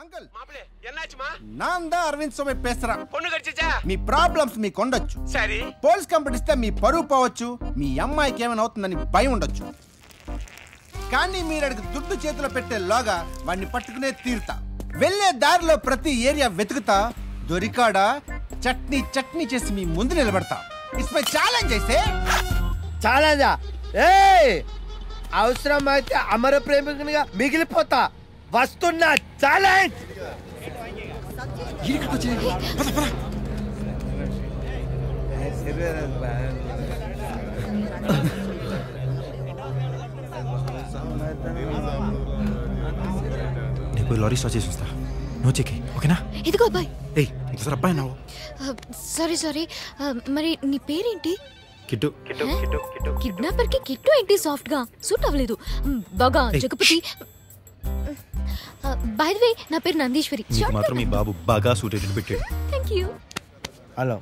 Uncle மாப்ளே என்னாச்சுமா? நான் தான் அரவிந்த் సోమే பேசுறேன். பொண்ணு கடிச்சா? మీ ప్రాబ్లమ్స్ మీకు ఉండొచ్చు. సరే. పోలీస్ కంప్లైంట్ ఇస్తే మీ పరువు పోవచ్చు. మీ అమ్మాయికి ఏమైనా అవుతుందని భయం ఉండొచ్చు. కానీ మీరు అడిగి దుడ్డు చేతిలో పెట్టేలోగా వాడిని పట్టుకునే తీరుతా. వెళ్ళే దారిలో ప్రతి ఏరియా వెతుకుతా. దొరికాడా చట్నీ చట్నీ చేసి మీ ముందు నిలబడతా. ఇట్స్ మై ఛాలెంజ్ అయితే. ఛాలెంజా? ఏయ్ అవసరమైతే అమర ప్రేమికునిగా మిగిలిపోతా. వస్తున్నా ఛాలెంజ్. నేను లారీ స్టార్ట్ చేసి వస్తా. నువ్వు చెక్కి ఓకేనా? ఇదిగో అబ్బాయి. ఏయ్ ఇంకోసారి అబ్బాయి నావు. సారీ మరి నీ పేరేంటి? కిట్టు. కిడ్నాపర్ కి కిట్టు ఏంటి సాఫ్ట్ గా సూట్ అవ్వలేదు. బాగా జగపతి. బై ది వే నా పేరు నందీశ్వరి. నీకు మాత్రం మీ బాబు బాగా సూట్ అయ్యేట్టు పెట్టాడు. థాంక్యూ. హలో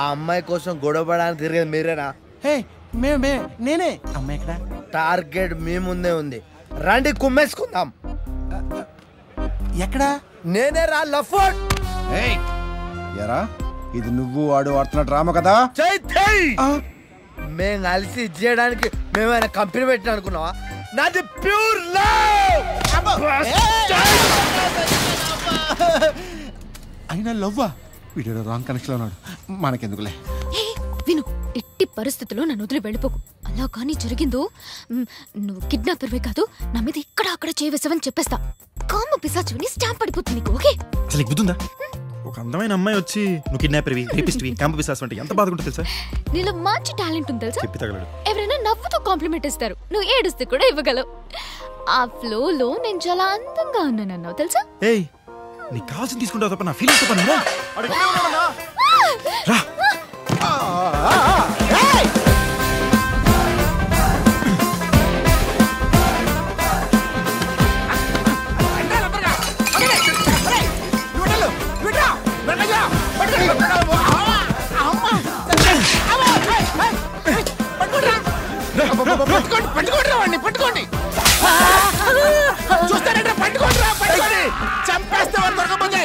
ఆ అమ్మాయి కోసం గొడవపడానికి తిరిగేది మీరేనా? హే నేనే. అమ్మాయి ఎక్కడ? టార్గెట్ మీ ముందే ఉంది. రండి కుమ్మేసుకుందాం. ఎక్కడా? నేనే రా లఫోట్. ఎరా ఇది నువ్వు వాడు ఆడుతున్న డ్రామా కదా? మేము కలిసి ఇచ్చేయడానికి మేమైనా కంపెనీ పెట్టిన అనుకున్నావా? నాది ప్యూర్ లవ్. అయినా లవ్వా? వీడియో రాంగ్ కనెక్షన్ ఉన్నాడు. మనకెందుకులే. విను, ఎట్టి పరిస్థితుల్లో నన్ను వదిలి వెళ్ళిపోకు. అలా కానీ జరిగిందో నువ్వు కిడ్నాపర్వే కాదు నా మీద ఇక్కడ అక్కడ చేయవేసావని చెప్పేస్తా. కామ పిశాచుని స్టాంప్ పడిపోతుంది నీకు. ఓకే? అసలు గుర్తుందా ఒక అందమైన అమ్మాయి వచ్చి నువ్వు కిడ్నాపర్వి రేపిస్ట్వి క్యాంప్ పిశాచం అంటే ఎంత బాధకుంటుంది తెలుసా? నీలో మంచి టాలెంట్ ఉంది తెలుసా? చెప్పి తగలడు. ఎవరైనా నవ్వుతూ కాంప్లిమెంట్ ఇస్తారు, నువ్వు ఏడుస్తూ కూడా ఇవ్వగలవు. ఆ ఫ్లోలో నేను చాలా అందంగా ఉన్నానన్నావు తెలుసా? ఏయ్ నీకు కావాల్సింది తీసుకుంటావు తప్ప నా ఫీలింగ్స్ తప్ప రా. పట్టుకోండి చూస్తారంటే పట్టుకోండి చంపేస్తే దొరకపోతే.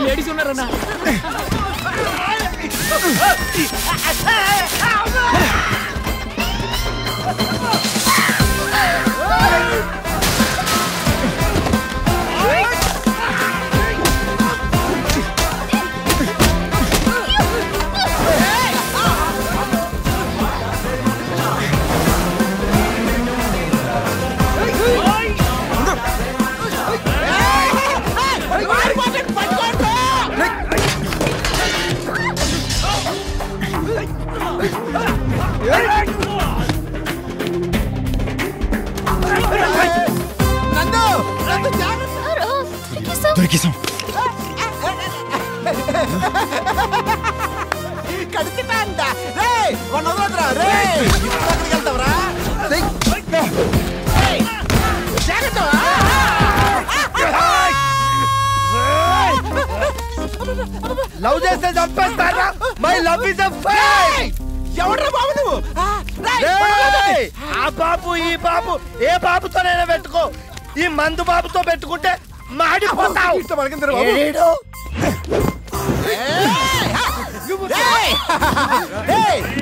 లేడీస్ ఉన్నారన్నా. దొరికేసాం. కడుపుతా అంట రే వనవద్రా రే ఎక్కడికి వెళ్తావురా? లవ్ చేస్తే చంపేస్తారా? My love is a fake. ఎవడ్రా బాబు నువ్వు? ఆ బాబు ఈ బాబు ఏ బాబుతోనైనా పెట్టుకో. ఈ మందు బాబుతో పెట్టుకుంటే మాడిపోతావు.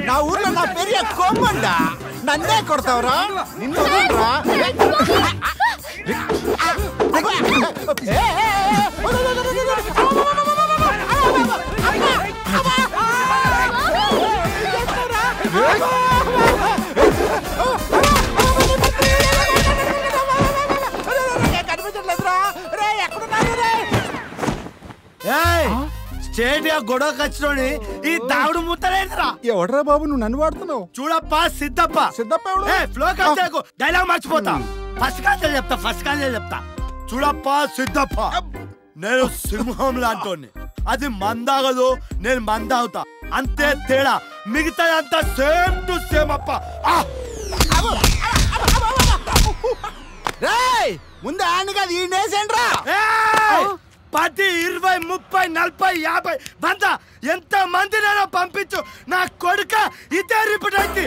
నా ఊర్లో నా పెరియ కొమ్మండా నన్నే కొడతావురా? నిన్ను స్టేట్ గొడవకి వచ్చినోని ఈ దావుడు ముత్తలేదురా. ఎవడరా బాబు నువ్వు నన్ను వాడుతున్నావు? చూడప్ప సిద్ధప్ప. ఫ్లో కట్టేకు డైలాగ్ మర్చిపోతా. ఫస్ట్ కాంచెలు చెప్తా. చూడప్ప సిద్ధప్ప, నేను సింహం లాంటోని. అది మందాగదు, నేను మందాగుతా. అంతే తేడా, మిగతాదంతా సేమ్ టు సేమ్ అప్ప. ముందు ఆడిని కాదు ఈ నేసేంట్రా. 10, 20, 30, 40, 50 వంద ఎంత మందినైనా పంపించు. నా కొడుక ఇదే రిపీట్ అయితే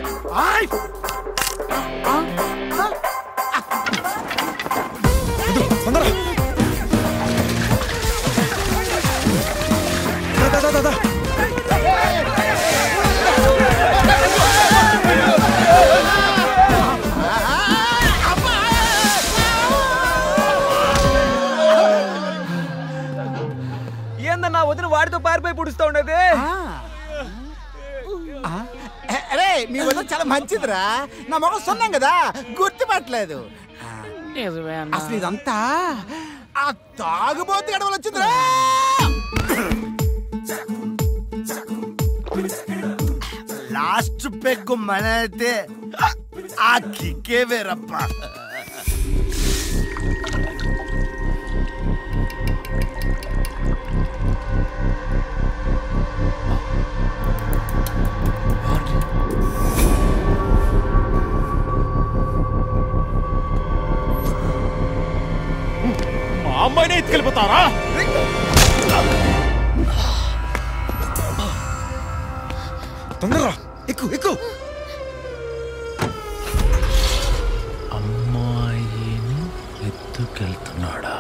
ఏందన్నా వదిన వాడితో పారిపోయి పుడుస్తా ఉండేది. అరే మీ వదిన చాలా మంచిదిరా. నా మొగం సొన్నాం కదా గుర్తుపట్టలేదు. అసలు ఇదంతా ఆ తాగుబోతు గడవలు వచ్చిందిరా. లాస్ట్ పెగ్గు మన అయితే ఆ కిక్కే వేరప్ప. అమ్మాయినే ఎత్తుకెళ్ళిపోతారా? తొందరరా ఎక్కు ఎక్కు. అమ్మాయిని ఎత్తుకెళ్తున్నాడా?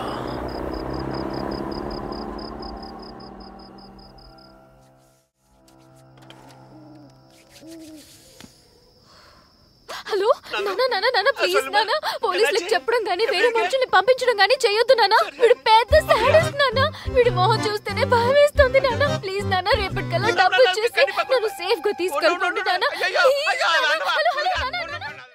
హలో నాన్న ప్లీజ్ నాన్న, పోలీసులకు చెప్పడం గానీ వేరే మనుషుల్ని పంపించడం గానీ చేయొద్దు నాన్న. వీడు పెద్ద సాడిస్ట్ నాన్న. వీడి మొహం చూస్తేనే భయం వేస్తుంది నాన్న. ప్లీజ్ నాన్న రేపటికల్లా డబ్బులు చేసి నన్ను సేఫ్ గా తీసుకెళ్ళండి నాన్న.